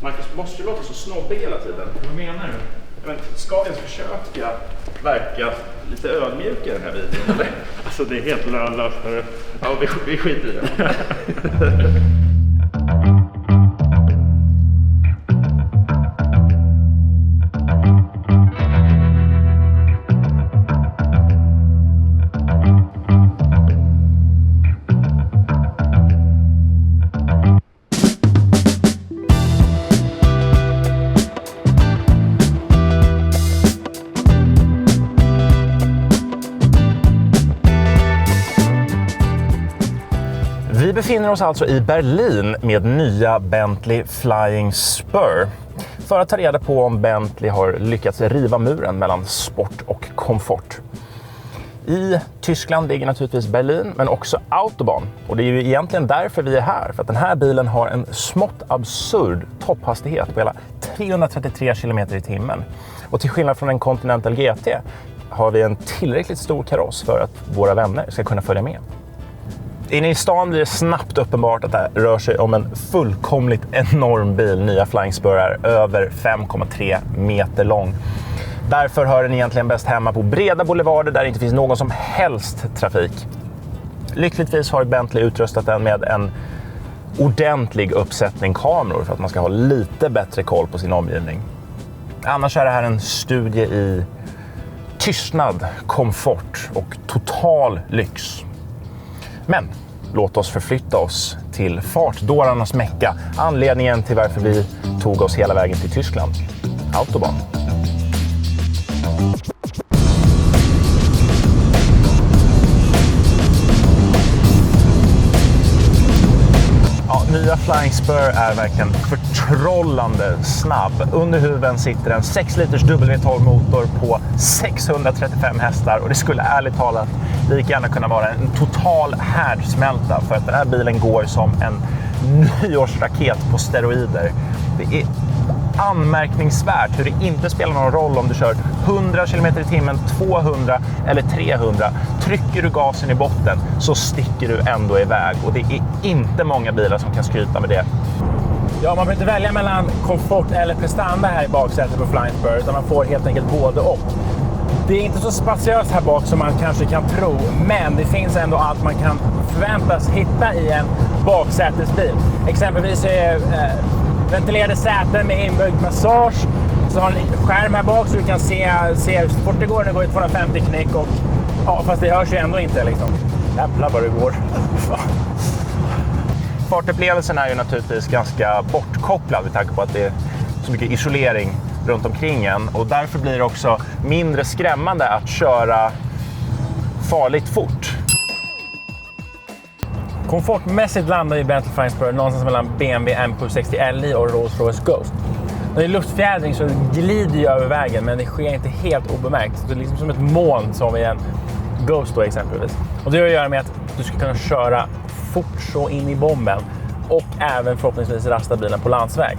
Marcus måste ju låta så snobbig hela tiden. Vad menar du? Men ska vi ens försöka verka lite ödmjuka i den här videon, eller? Alltså det är helt lönlöst. Ja, vi skiter i det. Vi befinner oss alltså i Berlin med nya Bentley Flying Spur för att ta reda på om Bentley har lyckats riva muren mellan sport och komfort. I Tyskland ligger naturligtvis Berlin, men också Autobahn. Och det är ju egentligen därför vi är här, för att den här bilen har en smått absurd topphastighet på hela 333 km i timmen. Och till skillnad från en Continental GT har vi en tillräckligt stor kaross för att våra vänner ska kunna följa med. Inne i stan blir det snabbt uppenbart att det rör sig om en fullkomligt enorm bil. Nya Flying Spur är över 5,3 meter lång. Därför hör den egentligen bäst hemma på breda boulevarder där det inte finns någon som helst trafik. Lyckligtvis har Bentley utrustat den med en ordentlig uppsättning kameror för att man ska ha lite bättre koll på sin omgivning. Annars är det här en studie i tystnad, komfort och total lyx. Men låt oss förflytta oss till fartdårarnas mecka. Anledningen till varför vi tog oss hela vägen till Tyskland. Autobahn. Nya Flying Spur är verkligen förtrollande snabb. Under huven sitter en 6 liters W12-motor på 635 hästar och det skulle ärligt talat lika gärna kunna vara en total härdsmälta för att den här bilen går som en nyårsraket på steroider. Det är anmärkningsvärt hur det inte spelar någon roll om du kör 100 km i timmen, 200 eller 300. Trycker du gasen i botten så sticker du ändå iväg och det är inte många bilar som kan skryta med det. Ja, man behöver inte välja mellan komfort eller prestanda här i baksätet på Flying Spur, utan man får helt enkelt både och. Det är inte så spatiöst här bak som man kanske kan tro, men det finns ändå allt man kan förväntas hitta i en baksätesbil. Exempelvis är ventilerade säten med inbyggd massage. Så har en skärm här bak så du kan se så fort det går. Det går i 250 knick och ja, fast det hörs ju ändå inte liksom. Jävlar vad det går. Fartupplevelsen är ju naturligtvis ganska bortkopplad med tanke på att det är så mycket isolering runt omkring en. Och därför blir det också mindre skrämmande att köra farligt fort. Komfortmässigt landar ju Bentley Flying Spur någonstans mellan BMW M760 Li och Rolls-Royce Ghost. När det är luftfjädring så glider ju över vägen, men det sker inte helt obemärkt. Det är liksom som ett moln som i en Ghost då exempelvis. Och det har att göra med att du ska kunna köra fort så in i bomben och även förhoppningsvis rasta bilen på landsväg.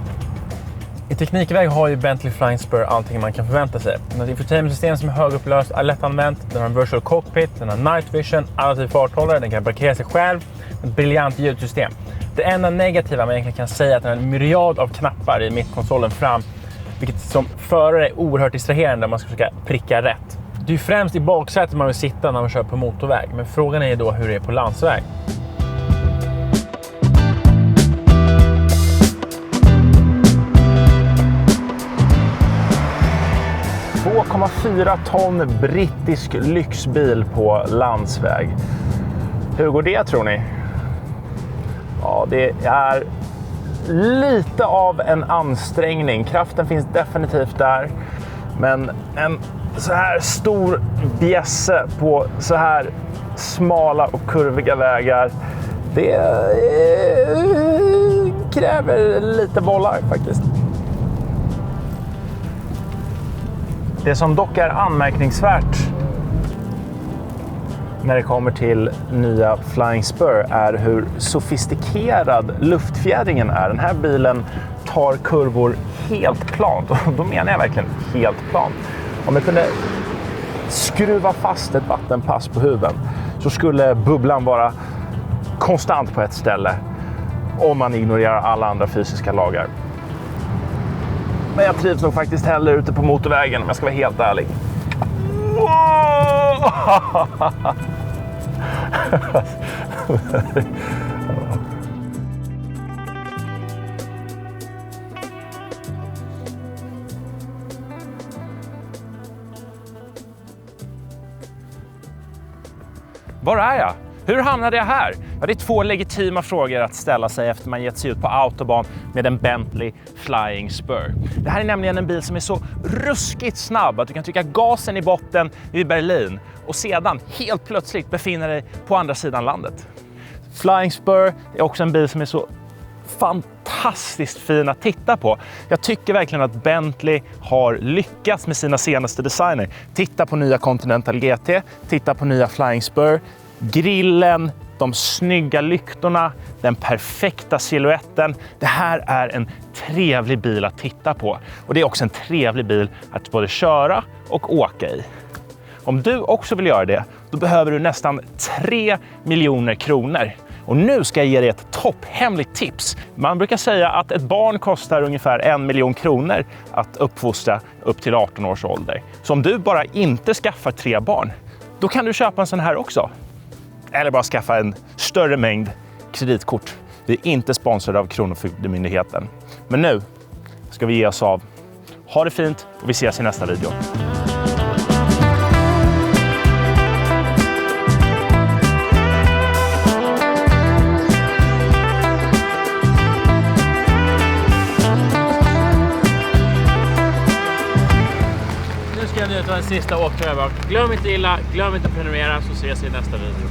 I teknikväg har ju Bentley Flying Spur allting man kan förvänta sig. Den har ett infotainmentsystem som är högupplöst, är lättanvänt, den har en virtual cockpit, den har night vision, adaptiv farthållare, den kan parkera sig själv, ett briljant ljudsystem. Det enda negativa man egentligen kan säga är att den har en myriad av knappar i mittkonsolen fram, vilket som förare är oerhört distraherande om man ska försöka pricka rätt. Det är ju främst i baksätet man vill sitta när man kör på motorväg, men frågan är ju då hur det är på landsväg. 2,4 ton brittisk lyxbil på landsväg. Hur går det tror ni? Ja, det är lite av en ansträngning. Kraften finns definitivt där. Men en så här stor bjässe på så här smala och kurviga vägar, det kräver lite bollar faktiskt. Det som dock är anmärkningsvärt när det kommer till nya Flying Spur är hur sofistikerad luftfjädringen är. Den här bilen tar kurvor helt plant, och då menar jag verkligen helt plant. Om jag kunde skruva fast ett vattenpass på huven så skulle bubblan vara konstant på ett ställe om man ignorerar alla andra fysiska lagar. Men jag trivs nog faktiskt hellre ute på motorvägen om jag ska vara helt ärlig. Var är jag? Hur hamnade jag här? Ja, det är 2 legitima frågor att ställa sig efter man gett sig ut på autobahn med en Bentley Flying Spur. Det här är nämligen en bil som är så ruskigt snabb att du kan trycka gasen i botten vid Berlin och sedan helt plötsligt befinna dig på andra sidan landet. Flying Spur är också en bil som är så fantastiskt fin att titta på. Jag tycker verkligen att Bentley har lyckats med sina senaste designer. Titta på nya Continental GT, titta på nya Flying Spur, grillen, de snygga lyktorna, den perfekta siluetten. Det här är en trevlig bil att titta på. Och det är också en trevlig bil att både köra och åka i. Om du också vill göra det, då behöver du nästan 3 miljoner kronor. Och nu ska jag ge dig ett topphemligt tips. Man brukar säga att ett barn kostar ungefär 1 miljon kronor att uppfostra upp till 18 års ålder. Så om du bara inte skaffar 3 barn, då kan du köpa en sån här också. Eller bara skaffa en större mängd kreditkort. Vi är inte sponsrade av Kronofogdemyndigheten. Men nu ska vi ge oss av. Ha det fint och vi ses i nästa video. Nu ska jag nu ta en sista åktur. Glöm inte gilla, glöm inte prenumerera, så ses vi i nästa video.